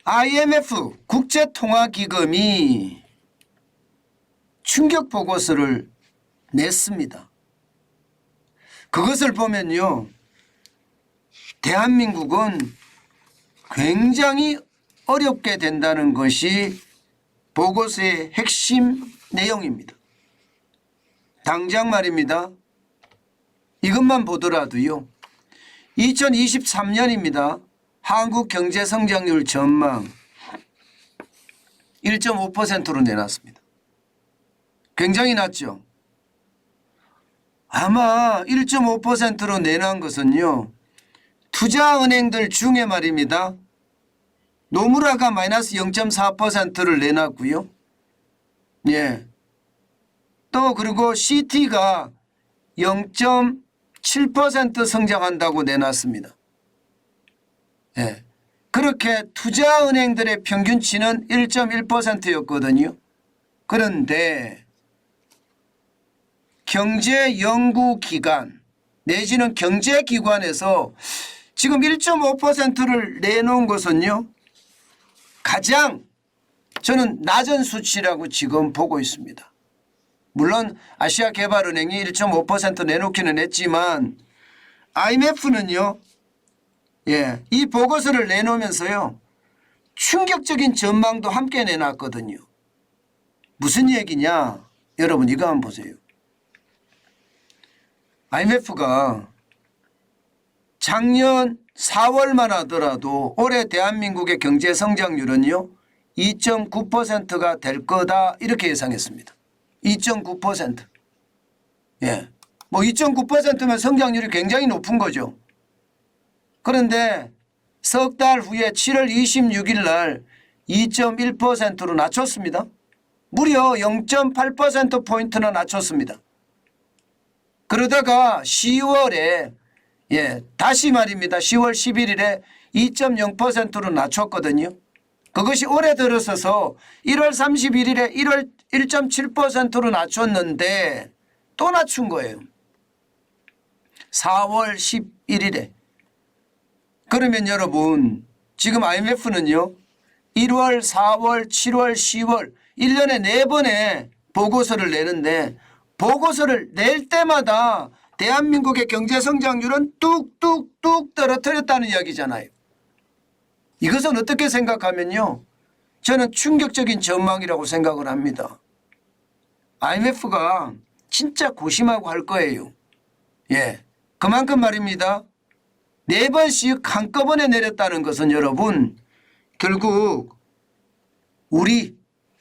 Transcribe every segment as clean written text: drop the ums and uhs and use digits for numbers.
IMF 국제통화기금이 충격 보고서를 냈습니다. 그것을 보면요, 대한민국은 굉장히 어렵게 된다는 것이 보고서의 핵심 내용입니다. 당장 말입니다. 이것만 보더라도요, 2023년입니다. 한국 경제 성장률 전망 1.5%로 내놨습니다. 굉장히 낮죠. 아마 1.5%로 내놓은 것은요, 투자은행들 중에 말입니다. 노무라가 마이너스 0.4%를 내놨고요. 예. 또 그리고 CT가 0.7% 성장한다고 내놨습니다. 예. 그렇게 투자은행들의 평균치는 1.1%였거든요. 그런데 경제연구기관 내지는 경제기관에서 지금 1.5%를 내놓은 것은요, 가장 저는 낮은 수치라고 지금 보고 있습니다. 물론 아시아개발은행이 1.5% 내놓기는 했지만 IMF는요, 예, 이 보고서를 내놓으면서요, 충격적인 전망도 함께 내놨거든요. 무슨 얘기냐? 여러분 이거 한번 보세요. IMF가 작년 4월만 하더라도 올해 대한민국의 경제 성장률은요 2.9%가 될 거다 이렇게 예상했습니다. 2.9%. 예. 뭐 2.9%면 성장률이 굉장히 높은 거죠. 그런데 석 달 후에 7월 26일 날 2.1%로 낮췄습니다. 무려 0.8%포인트나 낮췄습니다. 그러다가 10월에 다시 말입니다. 10월 11일에 2.0%로 낮췄거든요. 그것이 올해 들어서서 1월 31일에 1.7%로 낮췄는데 또 낮춘 거예요. 4월 11일에. 그러면 여러분 지금 IMF는요 1월, 4월, 7월, 10월 1년에 4번의 보고서를 내는데 보고서를 낼 때마다 대한민국의 경제성장률은 뚝뚝뚝 떨어뜨렸다는 이야기잖아요. 이것은 어떻게 생각하면요, 저는 충격적인 전망이라고 생각을 합니다. IMF가 진짜 고심하고 할 거예요. 예, 그만큼 말입니다. 4번씩 한꺼번에 내렸다는 것은 여러분 결국 우리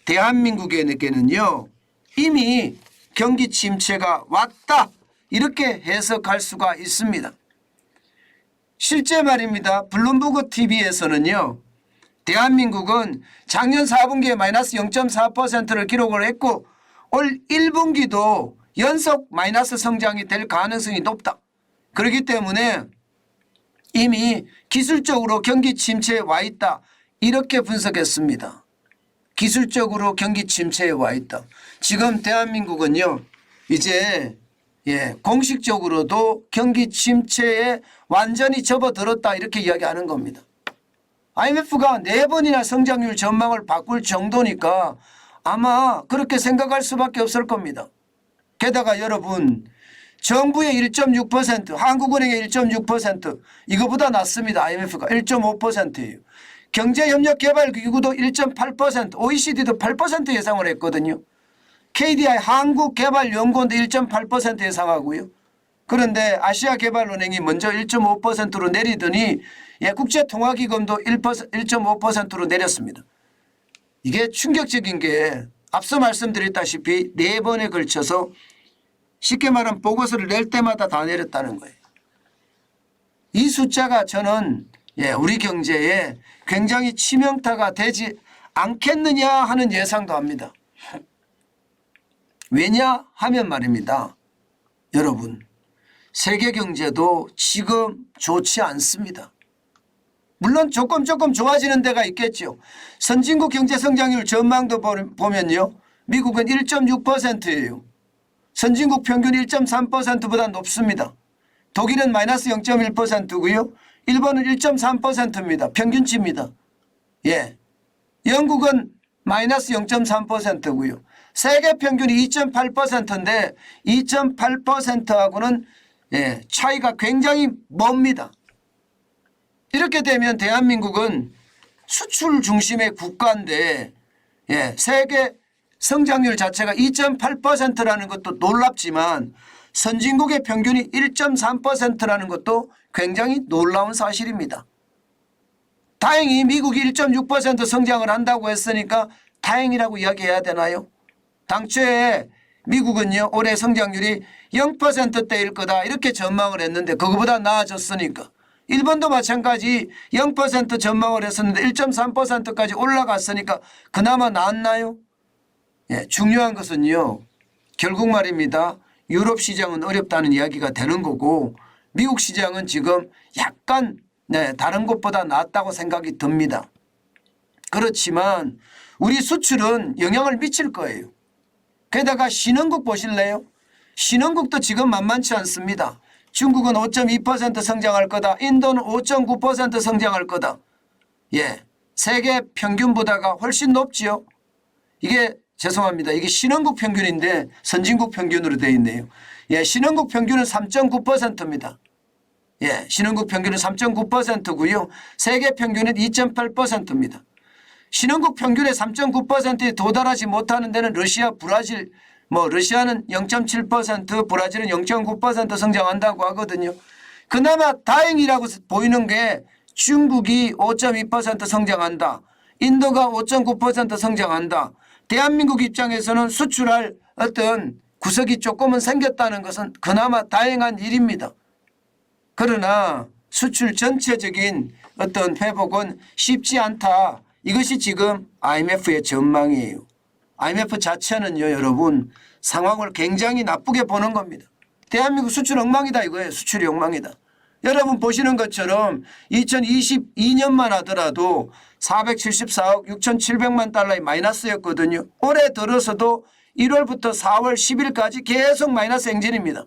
대한민국에게는요 이미 경기 침체가 왔다 이렇게 해석할 수가 있습니다. 실제 말입니다. 블룸버그 TV에서는요 대한민국은 작년 4분기에 마이너스 0.4%를 기록을 했고 올 1분기도 연속 마이너스 성장이 될 가능성이 높다. 그렇기 때문에 이미 기술적으로 경기 침체에 와 있다 이렇게 분석했습니다. 기술적으로 경기 침체에 와 있다. 지금 대한민국은요 이제 공식적으로도 경기 침체에 완전히 접어들었다 이렇게 이야기하는 겁니다. IMF가 4번이나 성장률 전망을 바꿀 정도니까 아마 그렇게 생각할 수밖에 없을 겁니다. 게다가 여러분 정부의 1.6%, 한국은행의 1.6% 이거보다 낮습니다. IMF가 1.5%예요. 경제협력개발기구도 1.8%, OECD도 8% 예상을 했거든요. KDI 한국개발연구원도 1.8% 예상하고요. 그런데 아시아개발은행이 먼저 1.5%로 내리더니 국제통화기금도 1.5%로 내렸습니다. 이게 충격적인 게 앞서 말씀드렸다시피 4번에 걸쳐서 쉽게 말하면 보고서를 낼 때마다 다 내렸다는 거예요. 이 숫자가 저는 우리 경제에 굉장히 치명타가 되지 않겠느냐 하는 예상도 합니다. 왜냐 하면 말입니다. 여러분 세계 경제도 지금 좋지 않습니다. 물론 조금 좋아지는 데가 있겠죠. 선진국 경제성장률 전망도 보면요. 미국은 1.6%예요. 선진국 평균 1.3%보다 높습니다. 독일은 마이너스 0.1%고요. 일본은 1.3%입니다. 평균치입니다. 예. 영국은 마이너스 0.3%고요. 세계 평균이 2.8%인데 2.8%하고는 예, 차이가 굉장히 멉니다. 이렇게 되면 대한민국은 수출 중심의 국가인데 예, 세계 성장률 자체가 2.8%라는 것도 놀랍지만 선진국의 평균이 1.3%라는 것도 굉장히 놀라운 사실입니다. 다행히 미국이 1.6% 성장을 한다고 했으니까 다행이라고 이야기해야 되나요? 당초에 미국은요 올해 성장률이 0%대일 거다 이렇게 전망을 했는데 그거보다 나아졌으니까 일본도 마찬가지 0% 전망을 했었는데 1.3%까지 올라갔으니까 그나마 나았나요? 예, 중요한 것은요 결국 말입니다. 유럽 시장은 어렵다는 이야기가 되는 거고 미국 시장은 지금 약간 네, 다른 곳보다 낫다고 생각이 듭니다. 그렇지만 우리 수출은 영향을 미칠 거예요. 게다가 신흥국 보실래요? 신흥국도 지금 만만치 않습니다. 중국은 5.2% 성장할 거다. 인도는 5.9% 성장할 거다. 예, 세계 평균보다가 훨씬 높지요. 이게 죄송합니다. 이게 신흥국 평균인데 선진국 평균으로 되어 있네요. 예, 신흥국 평균은 3.9%입니다. 예, 신흥국 평균은 3.9%고요. 세계 평균은 2.8%입니다. 신흥국 평균의 3.9%에 도달하지 못하는 데는 러시아, 브라질, 러시아는 0.7%, 브라질은 0.9% 성장한다고 하거든요. 그나마 다행이라고 보이는 게 중국이 5.2% 성장한다. 인도가 5.9% 성장한다. 대한민국 입장에서는 수출할 어떤 구석이 조금은 생겼다는 것은 그나마 다행한 일입니다. 그러나 수출 전체적인 어떤 회복은 쉽지 않다. 이것이 지금 IMF의 전망이에요. IMF 자체는요 여러분 상황을 굉장히 나쁘게 보는 겁니다. 대한민국 수출 엉망이다 이거예요. 수출이 엉망이다. 여러분 보시는 것처럼 2022년만 하더라도 474억 6,700만 달러의 마이너스였거든요. 올해 들어서도 1월부터 4월 10일까지 계속 마이너스 행진입니다.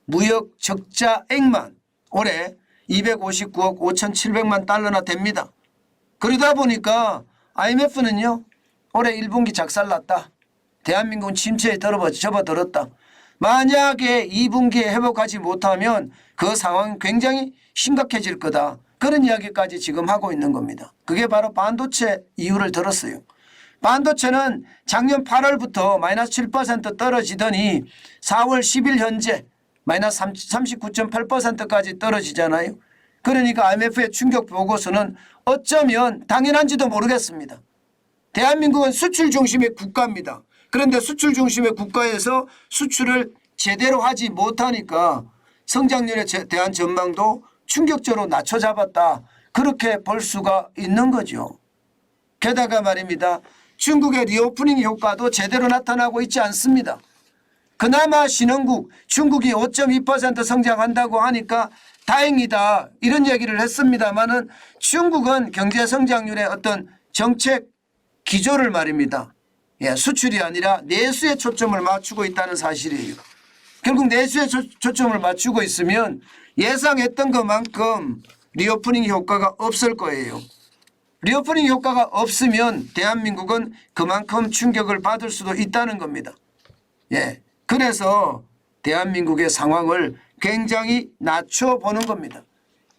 무역 적자액만 올해 259억 5,700만 달러나 됩니다. 그러다 보니까 IMF는요 올해 1분기 작살났다. 대한민국은 침체에 접어들었다. 만약에 2분기에 회복하지 못하면 그 상황은 굉장히 심각해질 거다. 그런 이야기까지 지금 하고 있는 겁니다. 그게 바로 반도체 이유를 들었어요. 반도체는 작년 8월부터 마이너스 7% 떨어지더니 4월 10일 현재 마이너스 39.8%까지 떨어지잖아요. 그러니까 IMF의 충격 보고서는 어쩌면 당연한지도 모르겠습니다. 대한민국은 수출 중심의 국가입니다. 그런데 수출 중심의 국가에서 수출을 제대로 하지 못하니까 성장률에 대한 전망도 충격적으로 낮춰잡았다. 그렇게 볼 수가 있는 거죠. 게다가 말입니다. 중국의 리오프닝 효과도 제대로 나타나고 있지 않습니다. 그나마 신흥국 중국이 5.2% 성장한다고 하니까 다행이다 이런 얘기를 했습니다마는 중국은 경제 성장률의 어떤 정책 기조를 말입니다. 예, 수출이 아니라 내수에 초점을 맞추고 있다는 사실이에요. 결국 내수에 초점을 맞추고 있으면 예상했던 것만큼 리오프닝 효과가 없을 거예요. 리오프닝 효과가 없으면 대한민국은 그만큼 충격을 받을 수도 있다는 겁니다. 예, 그래서 대한민국의 상황을 굉장히 낮춰보는 겁니다.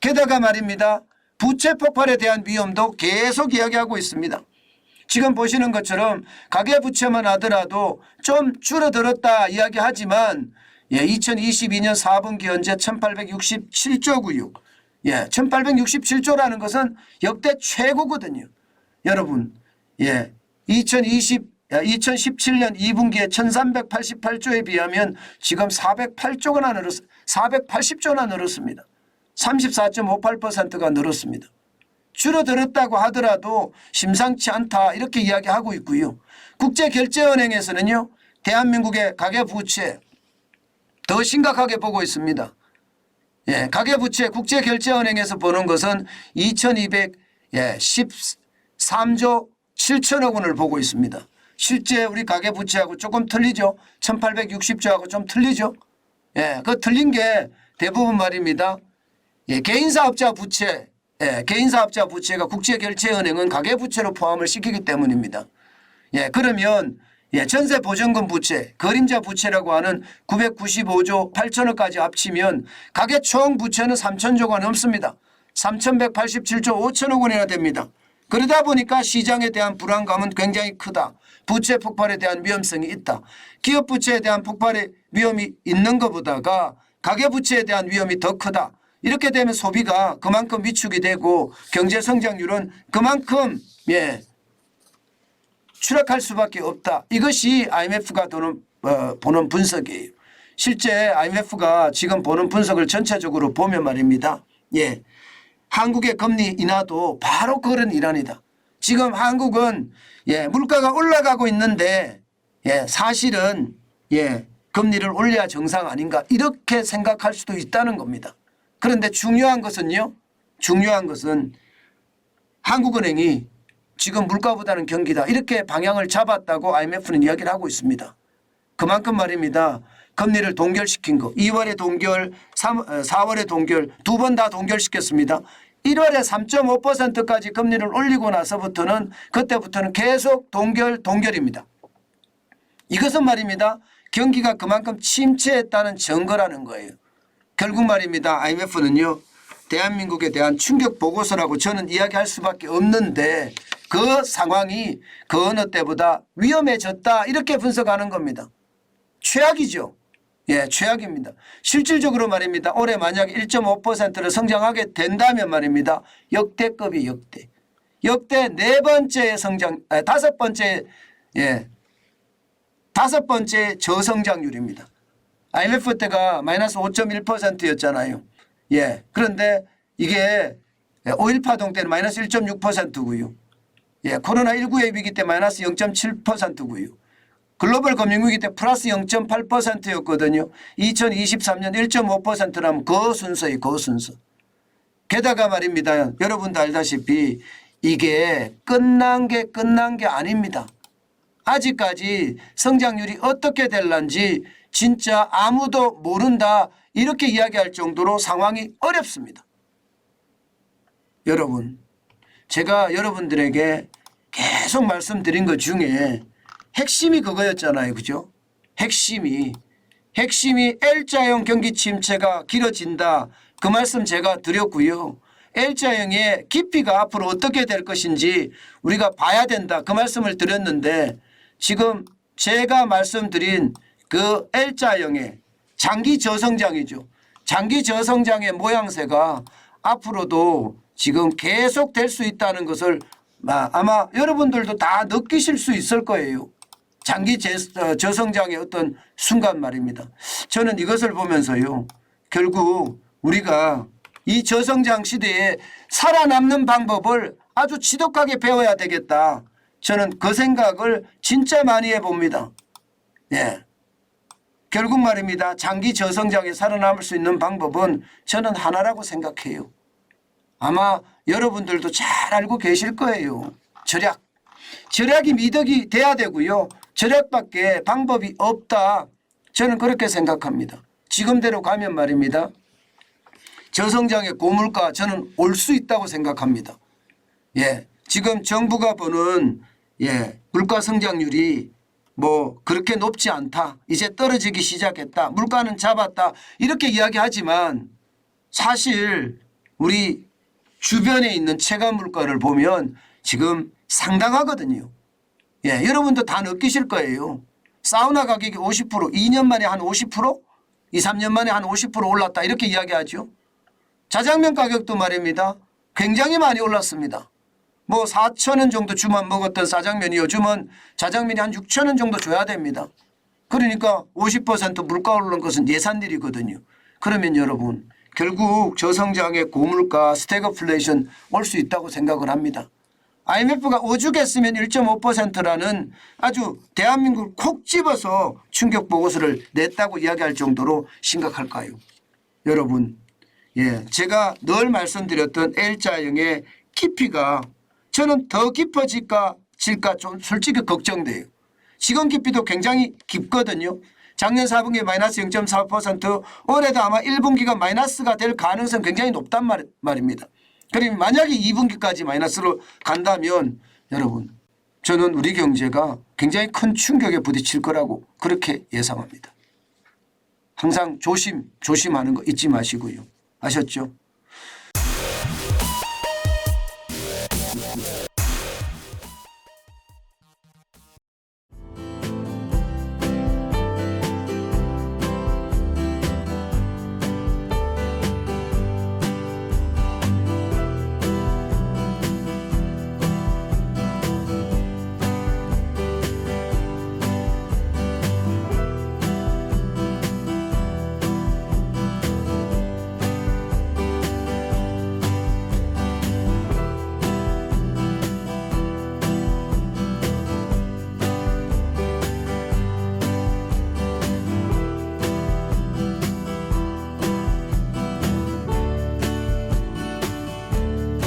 게다가 말입니다. 부채 폭발에 대한 위험도 계속 이야기하고 있습니다. 지금 보시는 것처럼 가계부채만 하더라도 좀 줄어들었다 이야기하지만 예, 2022년 4분기 현재 1867조고요. 예, 1867조라는 것은 역대 최고거든요. 여러분, 예, 2017년 2분기에 1388조에 비하면 지금 480조나 늘었습니다. 34.58%가 늘었습니다. 줄어들었다고 하더라도 심상치 않다 이렇게 이야기하고 있고요. 국제결제은행에서는요. 대한민국의 가계부채 더 심각하게 보고 있습니다. 예, 가계부채 국제결제은행에서 보는 것은 2213조 7천억 원을 보고 있습니다. 실제 우리 가계부채하고 조금 틀리죠. 1860조하고 좀 틀리죠. 예, 그 틀린 게 대부분 말입니다. 예, 개인사업자 부채 예, 개인사업자 부채가 국제결제은행은 가계부채로 포함을 시키기 때문입니다. 예, 그러면 예, 전세보증금 부채, 그림자 부채라고 하는 995조 8천억까지 합치면 가계 총 부채는 3천조가 넘습니다. 3,187조 5천억 원이나 됩니다. 그러다 보니까 시장에 대한 불안감은 굉장히 크다. 부채 폭발에 대한 위험성이 있다. 기업 부채에 대한 폭발의 위험이 있는 것보다가 가계부채에 대한 위험이 더 크다. 이렇게 되면 소비가 그만큼 위축이 되고 경제 성장률은 그만큼 예, 추락할 수밖에 없다. 이것이 IMF가 보는 분석이에요. 실제 IMF가 지금 보는 분석을 전체적으로 보면 말입니다. 예, 한국의 금리 인하도 바로 그런 일환이다. 지금 한국은 예, 물가가 올라가고 있는데 예, 사실은 예, 금리를 올려야 정상 아닌가 이렇게 생각할 수도 있다는 겁니다. 그런데 중요한 것은요. 중요한 것은 한국은행이 지금 물가보다는 경기다 이렇게 방향을 잡았다고 IMF는 이야기를 하고 있습니다. 그만큼 말입니다. 금리를 동결시킨 거 2월에 동결 4월에 동결 두 번 다 동결시켰습니다. 1월에 3.5%까지 금리를 올리고 나서부터는 그때부터는 계속 동결입니다. 이것은 말입니다. 경기가 그만큼 침체했다는 증거라는 거예요. 결국 말입니다. IMF는요. 대한민국에 대한 충격 보고서라고 저는 이야기할 수밖에 없는데 그 상황이 그 어느 때보다 위험해졌다 이렇게 분석하는 겁니다. 최악이죠. 예, 최악입니다. 실질적으로 말입니다. 올해 만약에 1.5%를 성장하게 된다면 말입니다. 역대급이 역대. 역대 네 번째 성장, 다섯 번째 저성장률입니다. IMF 때가 마이너스 5.1%였잖아요. 예. 그런데 이게 5.1 파동 때는 마이너스 1.6%고요. 예. 코로나19의 위기 때 마이너스 0.7%고요. 글로벌 금융위기 때 플러스 0.8%였거든요. 2023년 1.5%라면 그 순서예요. 그 순서. 게다가 말입니다. 여러분도 알다시피 이게 끝난 게 아닙니다. 아직까지 성장률이 어떻게 될런지 진짜 아무도 모른다 이렇게 이야기할 정도로 상황이 어렵습니다. 여러분 제가 여러분들에게 계속 말씀드린 것 중에 핵심이 그거였잖아요. 그죠? 핵심이 L자형 경기 침체가 길어진다. 그 말씀 제가 드렸고요. L자형의 깊이가 앞으로 어떻게 될 것인지 우리가 봐야 된다. 그 말씀을 드렸는데 지금 제가 말씀드린 그 L자형의 장기 저성장이죠. 장기 저성장의 모양새가 앞으로도 지금 계속 될 수 있다는 것을 아마 여러분들도 다 느끼실 수 있을 거예요. 장기 저성장의 어떤 순간 말입니다. 저는 이것을 보면서요. 결국 우리가 이 저성장 시대에 살아남는 방법을 아주 지독하게 배워야 되겠다. 저는 그 생각을 진짜 많이 해봅니다. 예. 결국 말입니다. 장기 저성장에 살아남을 수 있는 방법은 저는 하나라고 생각해요. 아마 여러분들도 잘 알고 계실 거예요. 절약. 절약이 미덕이 돼야 되고요. 절약밖에 방법이 없다. 저는 그렇게 생각합니다. 지금대로 가면 말입니다. 저성장의 고물가 저는 올 수 있다고 생각합니다. 예. 지금 정부가 보는 물가 성장률이 뭐 그렇게 높지 않다. 이제 떨어지기 시작했다. 물가는 잡았다. 이렇게 이야기하지만 사실 우리 주변에 있는 체감 물가를 보면 지금 상당하거든요. 예, 여러분도 다 느끼실 거예요. 사우나 가격이 50%, 2년 만에 한 50%, 2, 3년 만에 한 50% 올랐다. 이렇게 이야기하죠. 자장면 가격도 말입니다. 굉장히 많이 올랐습니다. 뭐 4,000원 정도 주만 먹었던 짜장면이 요즘은 자장면이 한 6,000원 정도 줘야 됩니다. 그러니까 50% 물가 오르는 것은 예산일이거든요. 그러면 여러분 결국 저성장의 고물가 스태그플레이션 올 수 있다고 생각을 합니다. IMF가 오죽했으면 1.5%라는 아주 대한민국을 콕 집어서 충격 보고서를 냈다고 이야기할 정도로 심각할까요? 여러분 제가 늘 말씀드렸던 L자형의 깊이가 저는 더 깊어질까 좀 솔직히 걱정돼요. 지금 깊이도 굉장히 깊거든요. 작년 4분기에 마이너스 0.4%, 올해도 아마 1분기가 마이너스가 될 가능성 굉장히 높단 말입니다. 그럼 만약에 2분기까지 마이너스로 간다면 여러분 저는 우리 경제가 굉장히 큰 충격에 부딪힐 거라고 그렇게 예상합니다. 항상 조심하는 거 잊지 마시고요. 아셨죠?